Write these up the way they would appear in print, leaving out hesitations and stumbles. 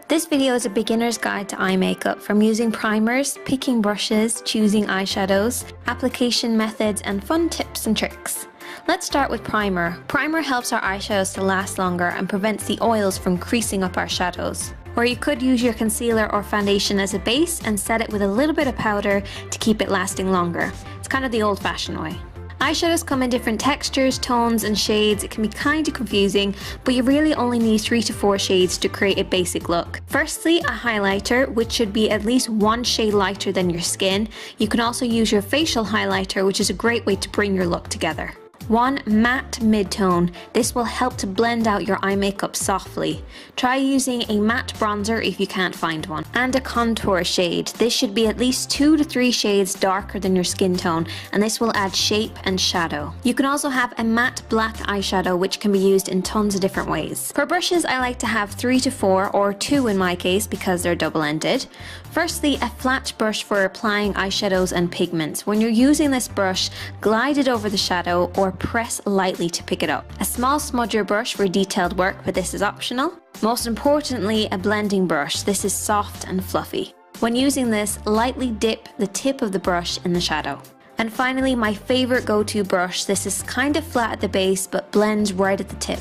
This video is a beginner's guide to eye makeup, from using primers, picking brushes, choosing eyeshadows, application methods, and fun tips and tricks. Let's start with primer. Primer helps our eyeshadows to last longer and prevents the oils from creasing up our shadows. Or you could use your concealer or foundation as a base and set it with a little bit of powder to keep it lasting longer. It's kind of the old-fashioned way. Eyeshadows come in different textures, tones, and shades. It can be kind of confusing, but you really only need 3 to 4 shades to create a basic look. Firstly, a highlighter, which should be at least 1 shade lighter than your skin. You can also use your facial highlighter, which is a great way to bring your look together. 1 matte mid-tone. This will help to blend out your eye makeup softly. Try using a matte bronzer if you can't find one. And a contour shade. This should be at least 2 to 3 shades darker than your skin tone, and this will add shape and shadow. You can also have a matte black eyeshadow, which can be used in tons of different ways. For brushes, I like to have 3 to 4, or 2 in my case because they're double-ended. Firstly, a flat brush for applying eyeshadows and pigments. When you're using this brush, glide it over the shadow or press lightly to pick it up. A small smudger brush for detailed work, but this is optional. Most importantly, a blending brush. This is soft and fluffy. When using this, lightly dip the tip of the brush in the shadow. And finally, my favorite go-to brush. This is kind of flat at the base, but blends right at the tip.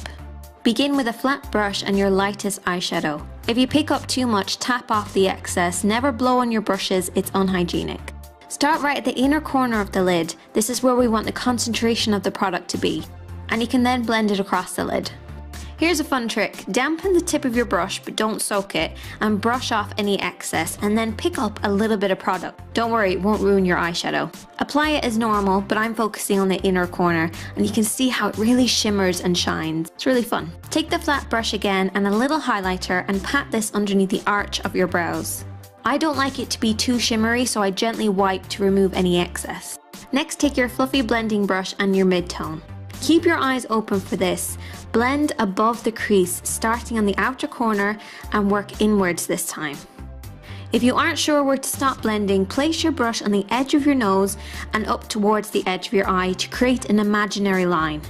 Begin with a flat brush and your lightest eyeshadow. If you pick up too much, tap off the excess. Never blow on your brushes, it's unhygienic. Start right at the inner corner of the lid. This is where we want the concentration of the product to be. And you can then blend it across the lid. Here's a fun trick. Dampen the tip of your brush, but don't soak it, and brush off any excess, and then pick up a little bit of product. Don't worry, it won't ruin your eyeshadow. Apply it as normal, but I'm focusing on the inner corner, and you can see how it really shimmers and shines. It's really fun. Take the flat brush again and a little highlighter and pat this underneath the arch of your brows. I don't like it to be too shimmery, so I gently wipe to remove any excess. Next, take your fluffy blending brush and your mid-tone. Keep your eyes open for this. Blend above the crease, starting on the outer corner, and work inwards this time. If you aren't sure where to stop blending, place your brush on the edge of your nose and up towards the edge of your eye to create an imaginary line.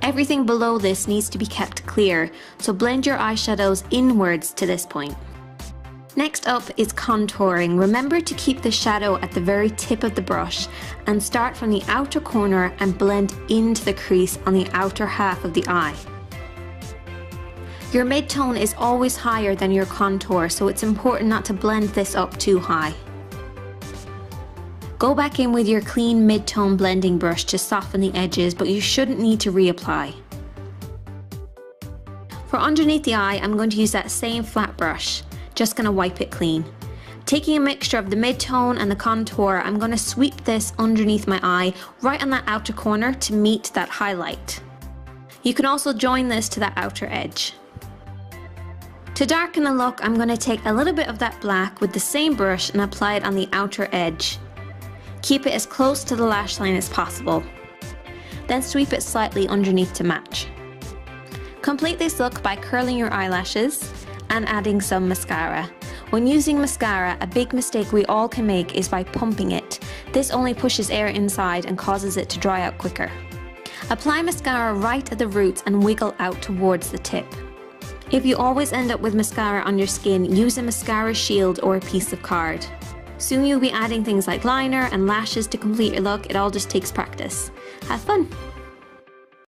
Everything below this needs to be kept clear, so blend your eyeshadows inwards to this point. Next up is contouring. Remember to keep the shadow at the very tip of the brush and start from the outer corner and blend into the crease on the outer half of the eye. Your mid-tone is always higher than your contour, so it's important not to blend this up too high. Go back in with your clean mid-tone blending brush to soften the edges, but you shouldn't need to reapply. For underneath the eye, I'm going to use that same flat brush. Just going to wipe it clean. Taking a mixture of the mid-tone and the contour, I'm going to sweep this underneath my eye, right on that outer corner to meet that highlight. You can also join this to that outer edge. To darken the look, I'm going to take a little bit of that black with the same brush and apply it on the outer edge. Keep it as close to the lash line as possible. Then sweep it slightly underneath to match. Complete this look by curling your eyelashes and adding some mascara. When using mascara, a big mistake we all can make is by pumping it. This only pushes air inside and causes it to dry out quicker. Apply mascara right at the roots and wiggle out towards the tip. If you always end up with mascara on your skin, use a mascara shield or a piece of card. Soon you'll be adding things like liner and lashes to complete your look. It all just takes practice. Have fun!